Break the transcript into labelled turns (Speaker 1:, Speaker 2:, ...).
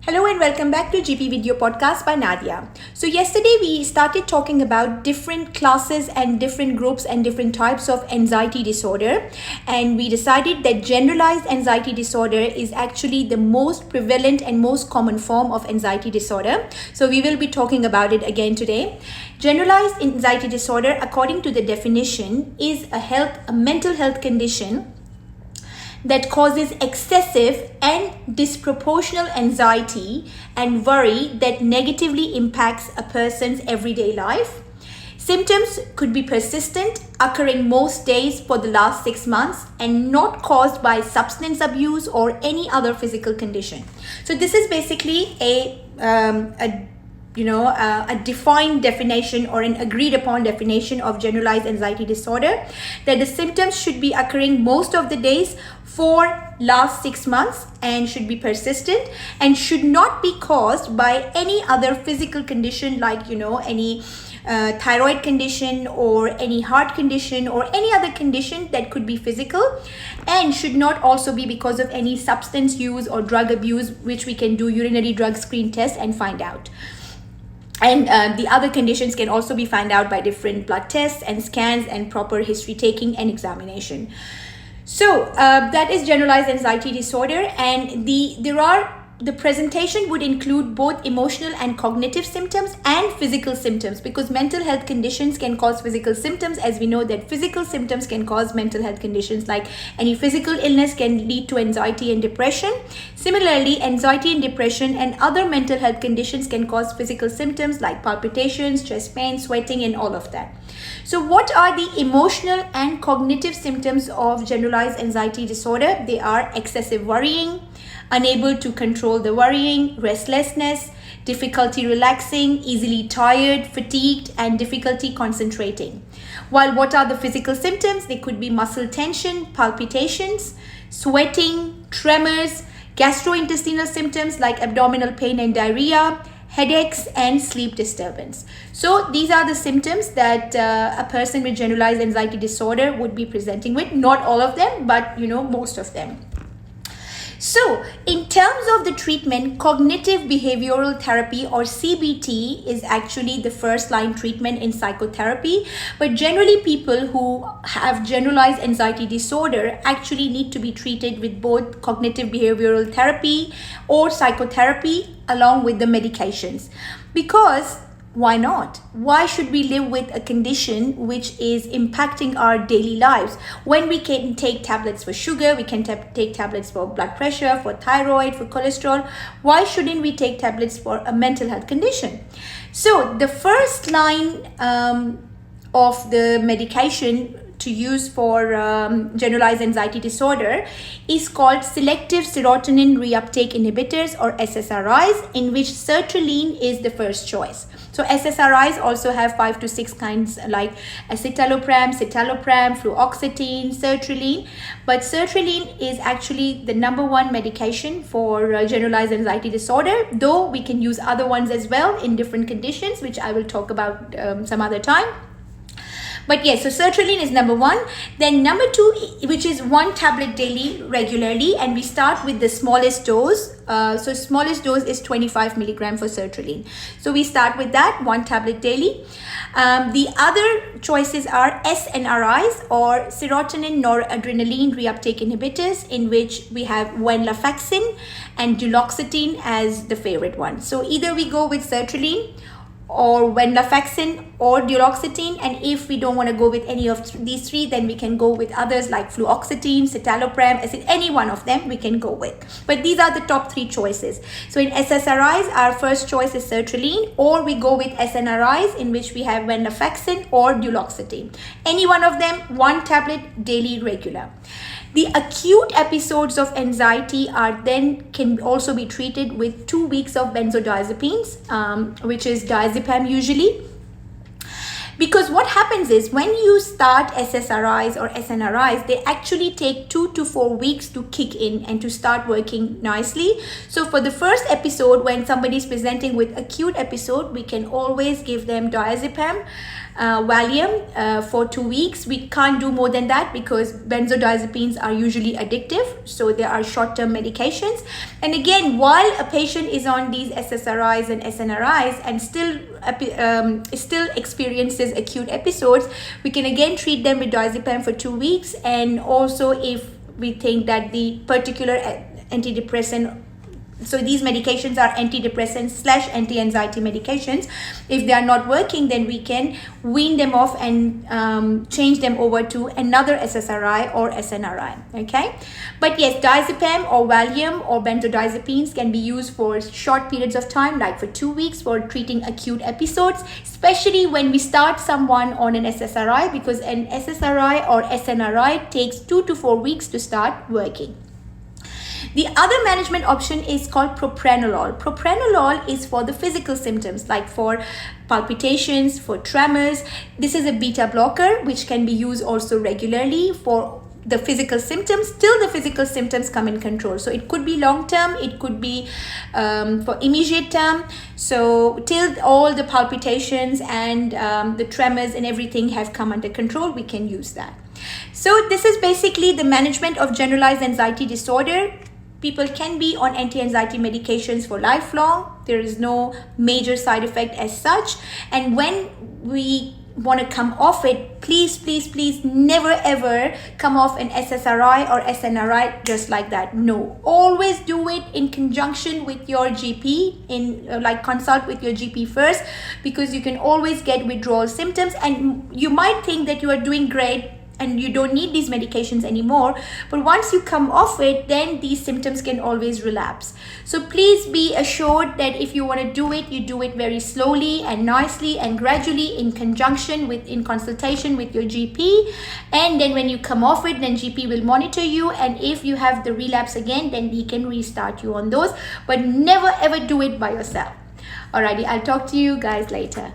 Speaker 1: Hello and welcome back to GP Video Podcast by Nadia. So yesterday we started talking about different classes and different groups and different types of anxiety disorder, and we decided that generalized anxiety disorder is actually the most prevalent and most common form of anxiety disorder. So we will be talking about it again today. Generalized anxiety disorder, according to the definition, is a mental health condition that causes excessive and disproportional anxiety and worry that negatively impacts a person's everyday life. Symptoms could be persistent, occurring most days for the last 6 months, and not caused by substance abuse or any other physical condition. So this is basically a defined definition or an agreed upon definition of generalized anxiety disorder, that the symptoms should be occurring most of the days for last 6 months and should be persistent and should not be caused by any other physical condition like any thyroid condition or any heart condition or any other condition that could be physical, and should not also be because of any substance use or drug abuse, which we can do urinary drug screen test and find out. And the other conditions can also be found out by different blood tests and scans and proper history taking and examination. So that is generalized anxiety disorder, and the presentation would include both emotional and cognitive symptoms and physical symptoms, because mental health conditions can cause physical symptoms, as we know that physical symptoms can cause mental health conditions, like any physical illness can lead to anxiety and depression. Similarly, anxiety and depression and other mental health conditions can cause physical symptoms like palpitations, chest pain, sweating, and all of that. So what are the emotional and cognitive symptoms of generalized anxiety disorder? They are excessive worrying, unable to control the worrying, restlessness, difficulty relaxing, easily tired, fatigued, and difficulty concentrating. While what are the physical symptoms? They could be muscle tension, palpitations, sweating, tremors, gastrointestinal symptoms like abdominal pain and diarrhea, headaches, and sleep disturbance. So these are the symptoms that a person with generalized anxiety disorder would be presenting with. Not all of them, but most of them. So in terms of the treatment, cognitive behavioral therapy or CBT is actually the first line treatment in psychotherapy. But generally people who have generalized anxiety disorder actually need to be treated with both cognitive behavioral therapy or psychotherapy along with the medications. Because why not? Why should we live with a condition which is impacting our daily lives when we can take tablets for sugar, we can take tablets for blood pressure, for thyroid, for cholesterol? Why shouldn't we take tablets for a mental health condition? So the first line of the medication to use for generalized anxiety disorder is called selective serotonin reuptake inhibitors or SSRIs, in which sertraline is the first choice. So SSRIs also have 5 to 6 kinds like escitalopram, citalopram, fluoxetine, sertraline. But sertraline is actually the number one medication for generalized anxiety disorder, though we can use other ones as well in different conditions, which I will talk about some other time. But yes, so sertraline is number one. Then number two, which is 1 tablet daily regularly, and we start with the smallest dose. So smallest dose is 25 milligram for sertraline. So we start with that, 1 tablet daily. The other choices are SNRIs or serotonin noradrenaline reuptake inhibitors, in which we have venlafaxine and duloxetine as the favorite one. So either we go with sertraline or venlafaxine or duloxetine, and if we don't want to go with any of these three, then we can go with others like fluoxetine, citalopram, any one of them we can go with. But these are the top 3 choices. So in SSRIs, our first choice is sertraline, or we go with SNRIs, in which we have venlafaxine or duloxetine. Any one of them, 1 tablet daily regular. The acute episodes of anxiety can also be treated with 2 weeks of benzodiazepines, which is diazepam usually. Because what happens is when you start SSRIs or SNRIs, they actually take 2 to 4 weeks to kick in and to start working nicely. So for the first episode, when somebody is presenting with acute episode, we can always give them diazepam Valium for 2 weeks. We can't do more than that because benzodiazepines are usually addictive, so they are short-term medications. And again, while a patient is on these SSRIs and SNRIs and still experiences acute episodes, we can again treat them with diazepam for 2 weeks. And also, if we think that the particular antidepressant, so these medications are antidepressants / anti-anxiety medications, if they are not working, then we can wean them off and change them over to another SSRI or SNRI. Okay, but yes, diazepam or Valium or benzodiazepines can be used for short periods of time, like for 2 weeks, for treating acute episodes, especially when we start someone on an SSRI, because an SSRI or SNRI takes 2 to 4 weeks to start working. The other management option is called propranolol. Propranolol is for the physical symptoms, like for palpitations, for tremors. This is a beta blocker which can be used also regularly for the physical symptoms till the physical symptoms come in control. So it could be long term, it could be for immediate term. So till all the palpitations and the tremors and everything have come under control, we can use that. So this is basically the management of generalized anxiety disorder. People can be on anti-anxiety medications for lifelong. There is no major side effect as such. And when we want to come off it, please never ever come off an SSRI or SNRI just like that. No, always do it in conjunction with your GP, like consult with your GP first, because you can always get withdrawal symptoms and you might think that you are doing great and you don't need these medications anymore, but once you come off it, then these symptoms can always relapse. So please be assured that if you want to do it, you do it very slowly and nicely and gradually in consultation with your GP. And then when you come off it, then GP will monitor you, and if you have the relapse again, then he can restart you on those, but never ever do it by yourself. Alrighty, I'll talk to you guys later.